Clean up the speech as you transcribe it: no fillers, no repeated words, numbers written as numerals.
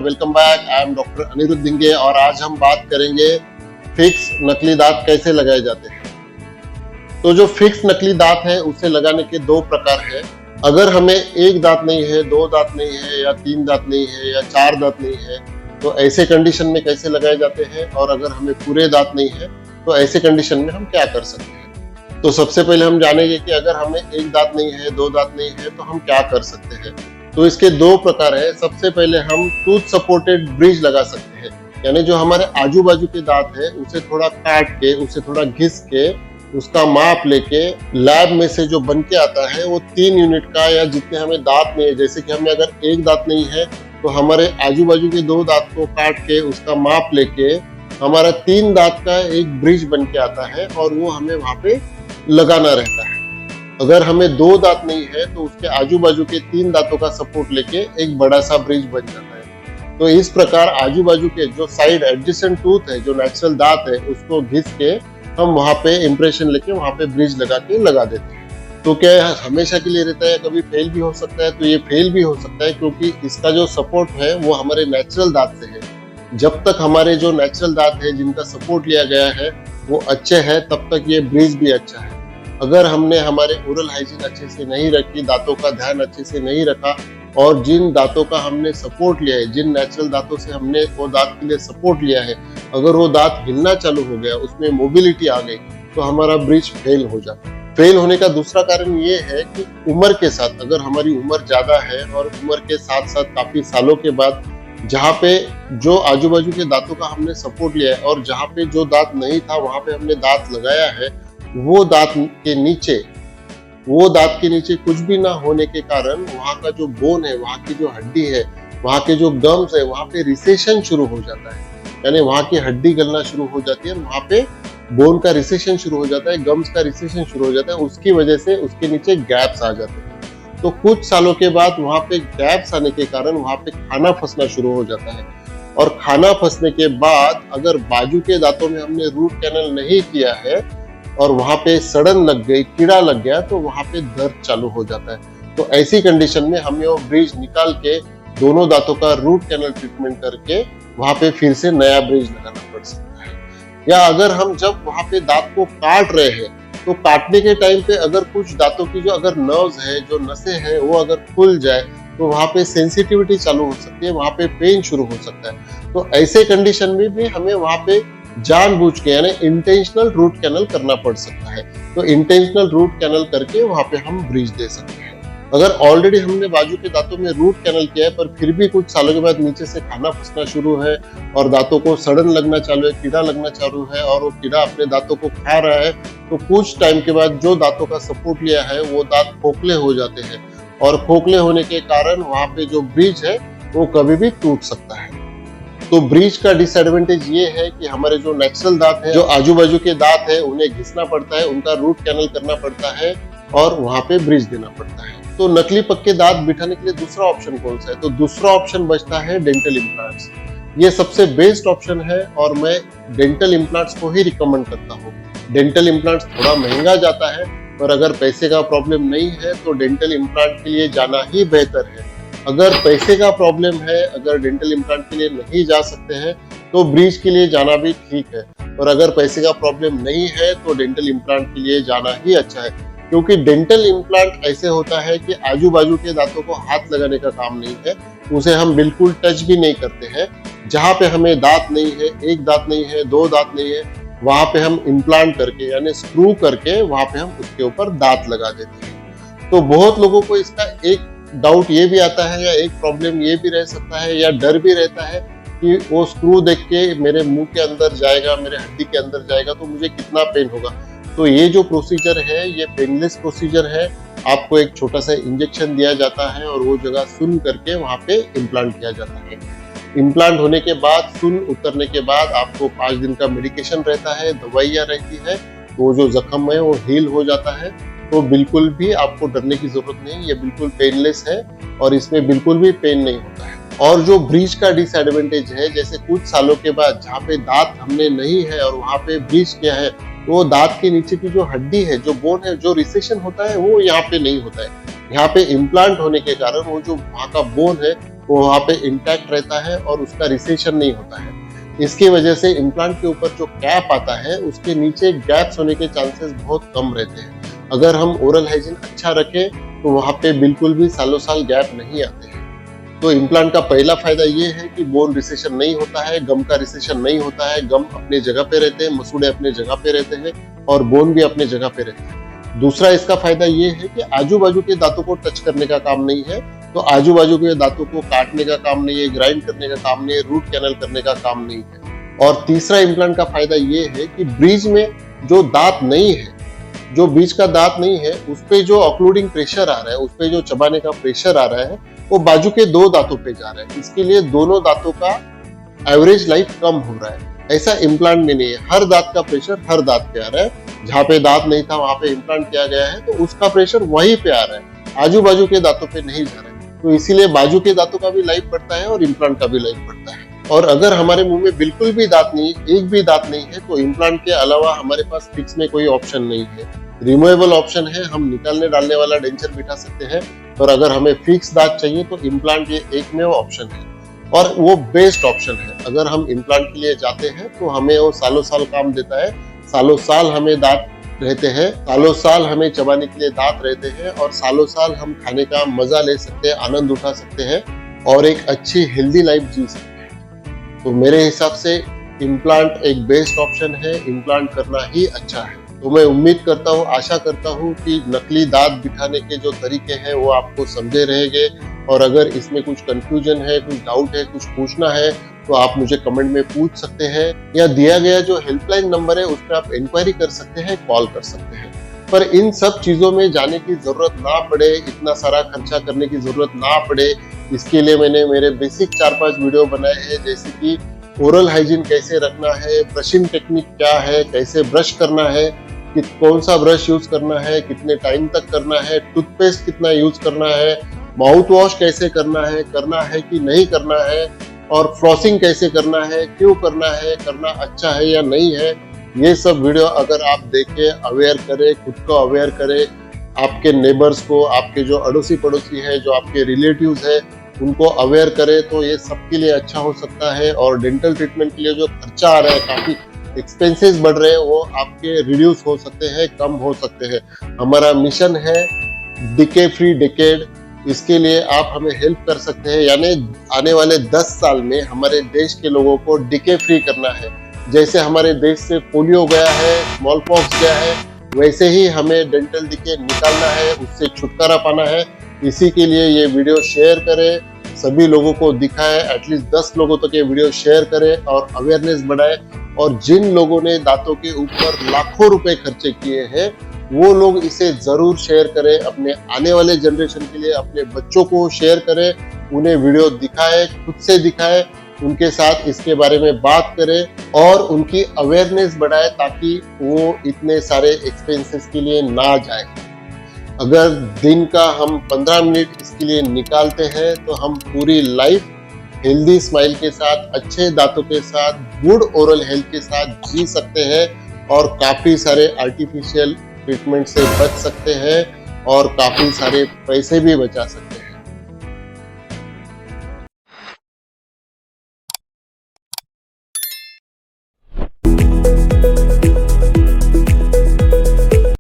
Welcome back. I am doctor Aniruddh Dhinge और आज हम बात करेंगे फिक्स नकली दांत कैसे लगाए जाते हैं। तो जो फिक्स नकली दांत है उसे लगाने के दो प्रकार है। अगर हमें एक दांत नहीं है, दो दांत नहीं है, या तीन दांत नहीं है, या चार दांत नहीं है, तो ऐसे कंडीशन में कैसे लगाए जाते हैं। और अगर हमें पूरे दांत नहीं है तो ऐसे कंडीशन में हम क्या कर सकते हैं। तो सबसे पहले हम जानेंगे कि अगर हमें एक दांत नहीं है, दो दांत नहीं है, तो हम क्या कर सकते हैं। तो इसके दो प्रकार है। सबसे पहले हम टूथ सपोर्टेड ब्रिज लगा सकते हैं, यानी जो हमारे आजू बाजू के दांत है उसे थोड़ा काट के, उसे थोड़ा घिस के, उसका माप लेके लैब में से जो बन के आता है वो 3 यूनिट का, या जितने हमें दांत नहीं है, जैसे कि हमें अगर एक दांत नहीं है तो हमारे आजू बाजू के 2 दांत को काट के उसका माप लेके हमारा 3 दांत का एक ब्रिज बन के आता है और वो हमें वहां पे लगाना रहता है। अगर हमें 2 दांत नहीं है तो उसके आजू बाजू के 3 दांतों का सपोर्ट लेके एक बड़ा सा ब्रिज बन जाता है। तो इस प्रकार आजू बाजू के जो साइड एडजेसेंट टूथ है, जो नेचुरल दांत है, उसको घिस के हम वहां पे इंप्रेशन लेके वहां पे ब्रिज लगा के लगा देते हैं। तो क्या हमेशा के लिए रहता है, कभी फेल भी हो सकता है। तो ये फेल भी हो सकता है क्योंकि इसका जो सपोर्ट है वो हमारे नेचुरल दांत से है। जब तक हमारे जो नेचुरल दांत है जिनका सपोर्ट लिया गया है वो अच्छे है, तब तक ये ब्रिज भी अच्छा है। अगर हमने हमारे ओरल हाइजीन अच्छे से नहीं रखी, दांतों का ध्यान अच्छे से नहीं रखा, और जिन दांतों का हमने सपोर्ट लिया है, जिन नेचुरल दांतों से हमने वो दांत के लिए सपोर्ट लिया है, अगर वो दांत हिलना चालू हो गया, उसमें मोबिलिटी आ गई, तो हमारा ब्रिज फेल हो जाता है। फेल होने का दूसरा कारण ये है कि उम्र के साथ, अगर हमारी उम्र ज्यादा है और उम्र के साथ साथ काफी सालों के बाद जहाँ पे जो आजू बाजू के दांतों का हमने सपोर्ट लिया है और जहाँ पे जो दांत नहीं था वहां पे हमने दांत लगाया है, वो दांत के नीचे कुछ भी ना होने के कारण वहां का जो बोन है, वहां की जो हड्डी है, वहां के जो गम्स है, वहां पे रिसेशन शुरू हो जाता है। यानी वहां की हड्डी गलना शुरू हो जाती है और वहां पे बोन का रिसेशन शुरू हो जाता है, गम्स का रिसेशन शुरू हो जाता है। उसकी वजह से उसके नीचे गैप्स आ जाते हैं। तो कुछ सालों के बाद वहां पे गैप्स आने के कारण वहां पे खाना फंसना शुरू हो जाता है। और खाना फंसने के बाद अगर बाजू के दांतों में हमने रूट कैनल नहीं किया है और वहां पे सड़न लग गई, कीड़ा लग गया, तो वहां पे दर्द चालू हो जाता है। तो ऐसी कंडीशन में हमें वो ब्रिज निकाल के दोनों दांतों का रूट कैनल ट्रीटमेंट करके वहां पे फिर से नया ब्रिज लगाना पड़ सकता है। या अगर हम जब वहां पे दांत को काट रहे हैं तो काटने के टाइम पे अगर कुछ दांतों की जो अगर नर्व्स है, जो नसें हैं, वो अगर खुल जाए तो वहां पे सेंसिटिविटी चालू हो सकती है, वहां पे पेन शुरू हो सकता है। तो ऐसे कंडीशन में भी हमें वहां पे जानबूझ के, यानी इंटेंशनल रूट कैनल करना पड़ सकता है। तो इंटेंशनल रूट कैनल करके वहां पे हम ब्रिज दे सकते हैं। अगर ऑलरेडी हमने बाजू के दांतों में रूट कैनल किया है पर फिर भी कुछ सालों के बाद नीचे से खाना फंसना शुरू है और दांतों को सड़न लगना चालू है, कीड़ा लगना चालू है और वो कीड़ा अपने दांतों को खा रहा है, तो कुछ टाइम के बाद जो दांतों का सपोर्ट लिया है वो दांत खोखले हो जाते हैं। और खोखले होने के कारण वहां पे जो ब्रिज है वो कभी भी टूट सकता है। तो ब्रिज का डिसएडवांटेज ये है कि हमारे जो नेचुरल दांत है, जो आजू बाजू के दांत है, उन्हें घिसना पड़ता है, उनका रूट कैनल करना पड़ता है और वहां पे ब्रिज देना पड़ता है। तो नकली पक्के दांत बिठाने के लिए दूसरा ऑप्शन कौन सा है? तो दूसरा ऑप्शन बचता है डेंटल इम्प्लांट्स। ये सबसे बेस्ट ऑप्शन है और मैं डेंटल इम्प्लांट्स को ही रिकमेंड करता हूँ। डेंटल इम्प्लांट्स थोड़ा महंगा जाता है, पर अगर पैसे का प्रॉब्लम नहीं है तो डेंटल इम्प्लांट के लिए जाना ही बेहतर है। अगर पैसे का प्रॉब्लम है, अगर डेंटल इम्प्लांट के लिए नहीं जा सकते हैं तो ब्रिज के लिए जाना भी ठीक है। और अगर पैसे का प्रॉब्लम नहीं है तो डेंटल इम्प्लांट के लिए जाना ही अच्छा है, क्योंकि डेंटल इम्प्लांट ऐसे होता है कि आजू बाजू के दांतों को हाथ लगाने का काम नहीं है, उसे हम बिल्कुल टच भी नहीं करते हैं। जहाँ पे हमें दांत नहीं है, एक दांत नहीं है, 2 दांत नहीं है, वहां पे हम इम्प्लांट करके, यानी स्क्रू करके वहां पे हम उसके ऊपर दांत लगा देते हैं। तो बहुत लोगों को इसका एक डाउट ये भी आता है, या एक प्रॉब्लम ये भी रह सकता है, या डर भी रहता है कि वो स्क्रू देख के मेरे मुंह के अंदर जाएगा, मेरे हड्डी के अंदर जाएगा तो मुझे कितना पेन होगा। तो ये जो प्रोसीजर है ये पेनलेस प्रोसीजर है। आपको एक छोटा सा इंजेक्शन दिया जाता है और वो जगह सुन करके वहां पे इम्प्लांट किया जाता है। इम्प्लांट होने के बाद, सुन उतरने के बाद आपको 5 दिन का मेडिकेशन रहता है, दवाइयाँ रहती है, तो जो जख्म है वो हील हो जाता है। तो बिल्कुल भी आपको डरने की जरूरत नहीं, ये बिल्कुल पेनलेस है और इसमें बिल्कुल भी पेन नहीं होता है। और जो ब्रिज का डिसएडवांटेज है, जैसे कुछ सालों के बाद जहाँ पे दांत हमने नहीं है और वहां पे ब्रिज किया है, वो दांत के नीचे की जो हड्डी है, जो बोन है, जो रिसेशन होता है वो यहाँ पे नहीं होता है। यहाँ पे इम्प्लांट होने के कारण वो जो वहाँ का बोन है वो वहाँ पे इंटैक्ट रहता है और उसका रिसेशन नहीं होता है। इसकी वजह से इम्प्लांट के ऊपर जो कैप आता है उसके नीचे गैप्स होने के चांसेस बहुत कम रहते हैं। अगर हम ओरल हाइजीन अच्छा रखें तो वहाँ पे बिल्कुल भी सालों साल गैप नहीं आते हैं। तो इम्प्लांट का पहला फायदा ये है कि बोन रिसेशन नहीं होता है, गम का रिसेशन नहीं होता है, गम अपने जगह पे रहते हैं, मसूड़े अपने जगह पे रहते हैं और बोन भी अपने जगह पे रहते हैं। दूसरा इसका फायदा ये है कि आजू बाजू के दांतों को टच करने का काम नहीं है, तो आजू बाजू के दांतों को काटने का काम नहीं है, ग्राइंड करने का काम नहीं है, रूट कैनल करने का काम नहीं है। और तीसरा इम्प्लांट का फायदा ये है कि ब्रिज में जो दांत नहीं है, जो बीच का दांत नहीं है, उस पे जो ऑक्लूडिंग प्रेशर आ रहा है, उस पे जो चबाने का प्रेशर आ रहा है, वो बाजू के दो दांतों पे जा रहा है। इसके लिए दोनों दांतों का एवरेज लाइफ कम हो रहा है। ऐसा इम्प्लांट में नहीं है, हर दांत का प्रेशर हर दांत पे आ रहा है। जहाँ पे दांत नहीं था वहां पे इम्प्लांट किया गया है तो उसका प्रेशर वहीं पे आ रहा है, आजू बाजू के दांतों पे नहीं जा रहा है। तो इसीलिए बाजू के दांतों का भी लाइफ बढ़ता है और इम्प्लांट का भी लाइफ बढ़ता है। और अगर हमारे मुंह में बिल्कुल भी दांत नहीं, एक भी दांत नहीं है, तो इम्प्लांट के अलावा हमारे पास फिक्स में कोई ऑप्शन नहीं है। रिमूवेबल ऑप्शन है, हम निकालने डालने वाला डेंचर बिठा सकते हैं, और अगर हमें फिक्स दांत चाहिए तो इम्प्लांट ये एकमेव ऑप्शन है और वो बेस्ट ऑप्शन है। अगर हम इम्प्लांट के लिए जाते हैं तो हमें वो सालों साल काम देता है, सालों साल हमें दांत रहते हैं, सालों साल हमें चबाने के लिए दांत रहते हैं और सालों साल हम खाने का मजा ले सकते हैं, आनंद उठा सकते हैं और एक अच्छी हेल्दी लाइफ जी सकते हैं। तो मेरे हिसाब से इम्प्लांट एक बेस्ट ऑप्शन है, इम्प्लांट करना ही अच्छा है। तो मैं उम्मीद करता हूँ, आशा करता हूँ कि नकली दांत बिठाने के जो तरीके हैं वो आपको समझे रहेंगे। और अगर इसमें कुछ कंफ्यूजन है, कुछ डाउट है, कुछ पूछना है तो आप मुझे कमेंट में पूछ सकते हैं, या दिया गया जो हेल्पलाइन नंबर है उस पर आप इंक्वायरी कर सकते हैं, कॉल कर सकते हैं। पर इन सब चीजों में जाने की जरूरत ना पड़े, इतना सारा खर्चा करने की जरूरत ना पड़े, इसके लिए मैंने मेरे बेसिक 4-5 वीडियो बनाए हैं, जैसे कि ओरल हाइजीन कैसे रखना है, ब्रशिंग टेक्निक क्या है, कैसे ब्रश करना है, कि कौन सा ब्रश यूज करना है, कितने टाइम तक करना है, टूथपेस्ट कितना यूज करना है, माउथ वॉश कैसे करना है कि नहीं करना है, और फ्लॉसिंग कैसे करना है, क्यों करना है, करना अच्छा है या नहीं है। ये सब वीडियो अगर आप देखें, अवेयर करें, खुद को अवेयर करें, आपके नेबर्स को, आपके जो अड़ोसी पड़ोसी है, जो आपके रिलेटिव्स है, उनको अवेयर करें, तो ये सबके लिए अच्छा हो सकता है। और डेंटल ट्रीटमेंट के लिए जो खर्चा आ रहा है, काफी एक्सपेंसेस बढ़ रहे हैं, वो आपके रिड्यूस हो सकते हैं, कम हो सकते हैं। हमारा मिशन है डिके फ्री डिकेड, इसके लिए आप हमें हेल्प कर सकते हैं। यानी आने वाले 10 साल में हमारे देश के लोगों को डिके फ्री करना है। जैसे हमारे देश से पोलियो गया है, स्मॉल पॉक्स गया है, वैसे ही हमें डेंटल डिके निकालना है, उससे छुटकारा पाना है। इसी के लिए ये वीडियो शेयर करें, सभी लोगों को दिखाएं, एटलीस्ट 10 लोगों तक ये वीडियो शेयर करें और अवेयरनेस बढ़ाएं। और जिन लोगों ने दांतों के ऊपर लाखों रुपए खर्चे किए हैं, वो लोग इसे जरूर शेयर करें, अपने आने वाले जनरेशन के लिए, अपने बच्चों को शेयर करें, उन्हें वीडियो दिखाएं, खुद से दिखाएं, उनके साथ इसके बारे में बात करें और उनकी अवेयरनेस बढ़ाएं, ताकि वो इतने सारे एक्सपेंसेस के लिए ना जाए। अगर दिन का हम 15 मिनट इसके लिए निकालते हैं तो हम पूरी लाइफ हेल्दी स्माइल के साथ, अच्छे दांतों के साथ, गुड ओरल हेल्थ के साथ जी सकते हैं और काफी सारे आर्टिफिशियल ट्रीटमेंट से बच सकते हैं और काफी सारे पैसे भी बचा सकते हैं।